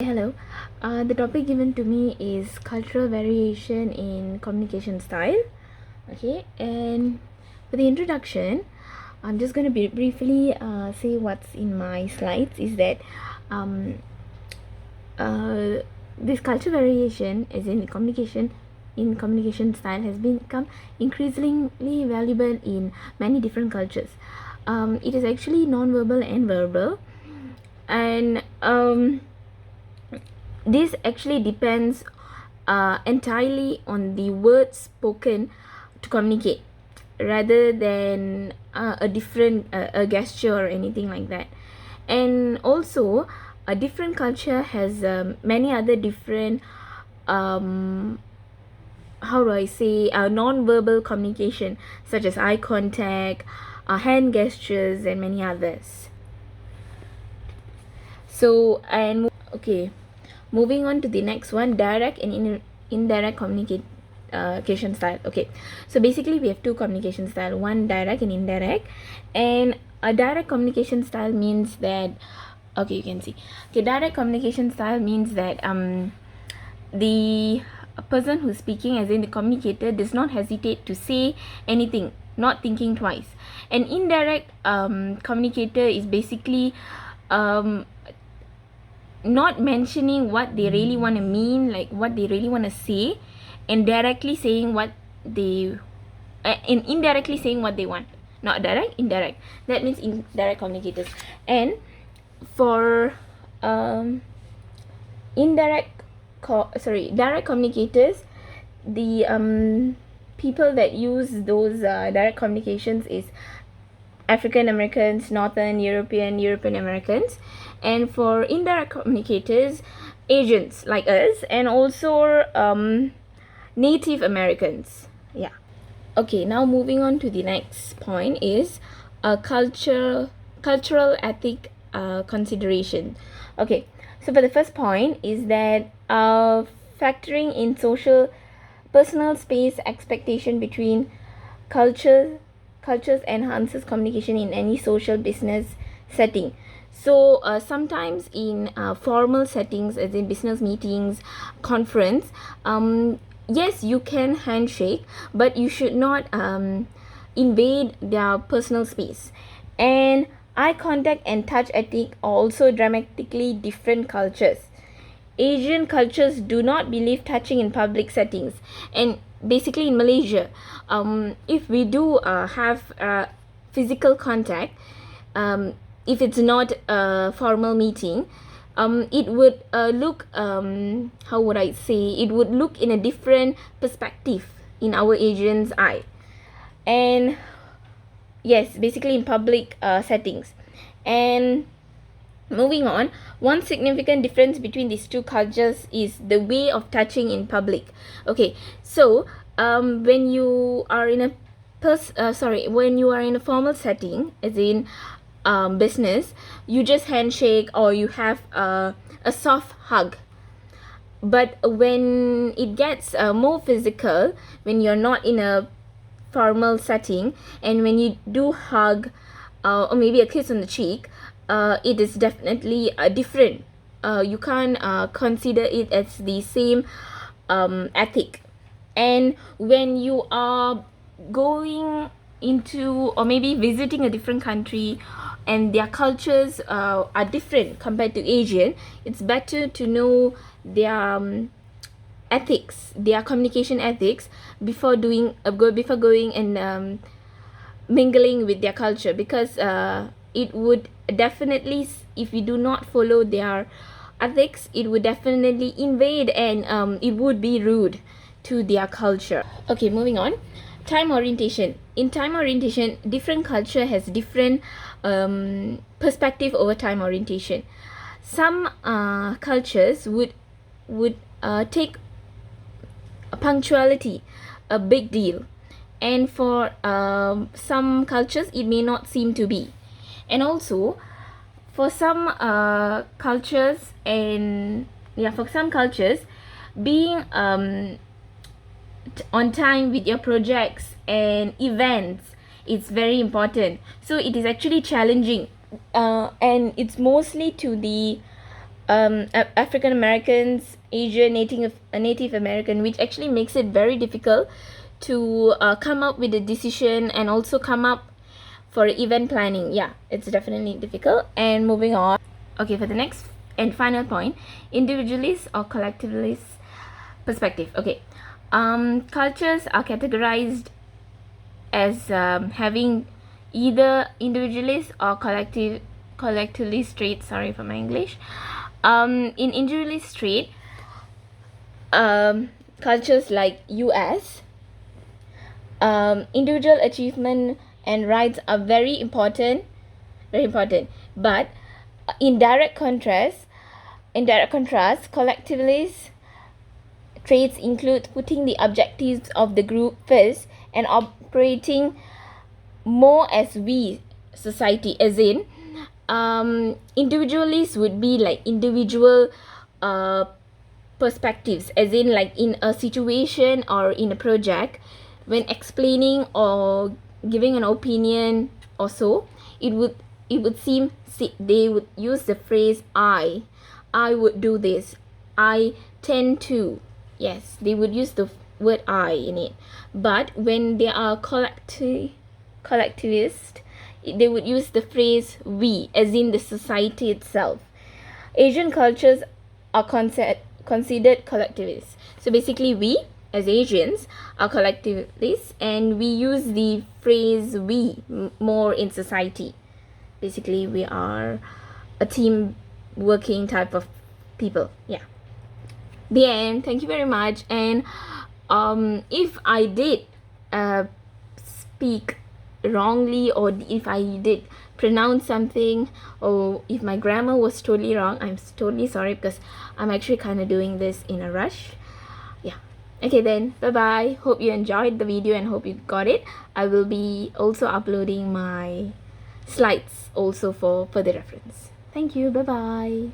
Hello. The topic given to me is cultural variation in communication style. Okay, and for the introduction, I'm just going to briefly say what's in my slides. Is that um, this cultural variation, as in communication style, has become increasingly valuable in many different cultures. It is actually non-verbal and verbal, and this actually depends entirely on the words spoken to communicate rather than a different a gesture or anything like that. And also a different culture has many other different how do I say non-verbal communication, such as eye contact, hand gestures, and many others. So, and okay, moving on to the next one, direct and indirect communication style. Okay, so basically we have two communication style, one direct and indirect. And a direct communication style means that, okay, you can see, okay, direct communication style means that the person who's speaking, as in the communicator, does not hesitate to say anything, not thinking twice. An indirect communicator is basically not mentioning what they really want to mean, like what they really want to say, and directly saying what they and indirectly saying what they want. Not direct, indirect. That means indirect communicators. And for direct communicators, the people that use those direct communications is African Americans, Northern European Americans. And for indirect communicators, Asians like us, and also Native Americans. Yeah. Okay, now moving on to the next point is a cultural ethic consideration. Okay, so for the first point is that factoring in social personal space expectation between cultures enhances communication in any social business setting. So sometimes in formal settings, as in business meetings, conference, yes, you can handshake, but you should not invade their personal space. And eye contact and touch ethic are also dramatically different cultures. Asian cultures do not believe touching in public settings, and basically in Malaysia, if we do have physical contact, if it's not a formal meeting, it would look, how would I say, it would look in a different perspective in our Asians' eye. And yes, basically in public settings. And moving on, one significant difference between these two cultures is the way of touching in public. Okay, so when you are in a when you are in a formal setting, as in business, you just handshake or you have a soft hug. But when it gets more physical, when you're not in a formal setting, and when you do hug or maybe a kiss on the cheek, it is definitely different. You can't consider it as the same ethic. And when you are going into or maybe visiting a different country and their cultures are different compared to Asian, it's better to know their ethics, their communication ethics, before going and mingling with their culture, because it would definitely, if we do not follow their ethics, it would definitely invade, and it would be rude to their culture. Okay, moving on. Time orientation. In time orientation, different culture has different perspective over time orientation. Some cultures would take punctuality a big deal, and for some cultures it may not seem to be. And also for some cultures, being on time with your projects and events, it's very important. So it is actually challenging, and it's mostly to the African Americans, Asian, Native American, which actually makes it very difficult to come up with a decision and also come up for event planning. Yeah, it's definitely difficult. And moving on. Okay, for the next and final point, individualist or collectivist perspective. Okay, cultures are categorized as having either individualist or collectivist traits. Sorry for my English. In individualist trait, cultures like US, individual achievement and rights are very important, but in direct contrast, collectivist traits include putting the objectives of the group first and operating more as we society, as in individualists would be like individual perspectives, as in like in a situation or in a project, when explaining or giving an opinion or so, it would seem they would use the phrase I would do this, I tend to. Yes, they would use the word I in it. But when they are collectivist, they would use the phrase we, as in the society itself. Asian cultures are considered collectivists. So basically, we as Asians are collectivists, and we use the phrase we more in society. Basically, we are a team working type of people. Yeah. The end. Thank you very much. And if I did speak wrongly, or if I did pronounce something, or if my grammar was totally wrong, I'm totally sorry, because I'm actually kind of doing this in a rush. Yeah. Okay then, bye bye. Hope you enjoyed the video and hope you got it. I will be also uploading my slides also for further reference. Thank you. Bye bye.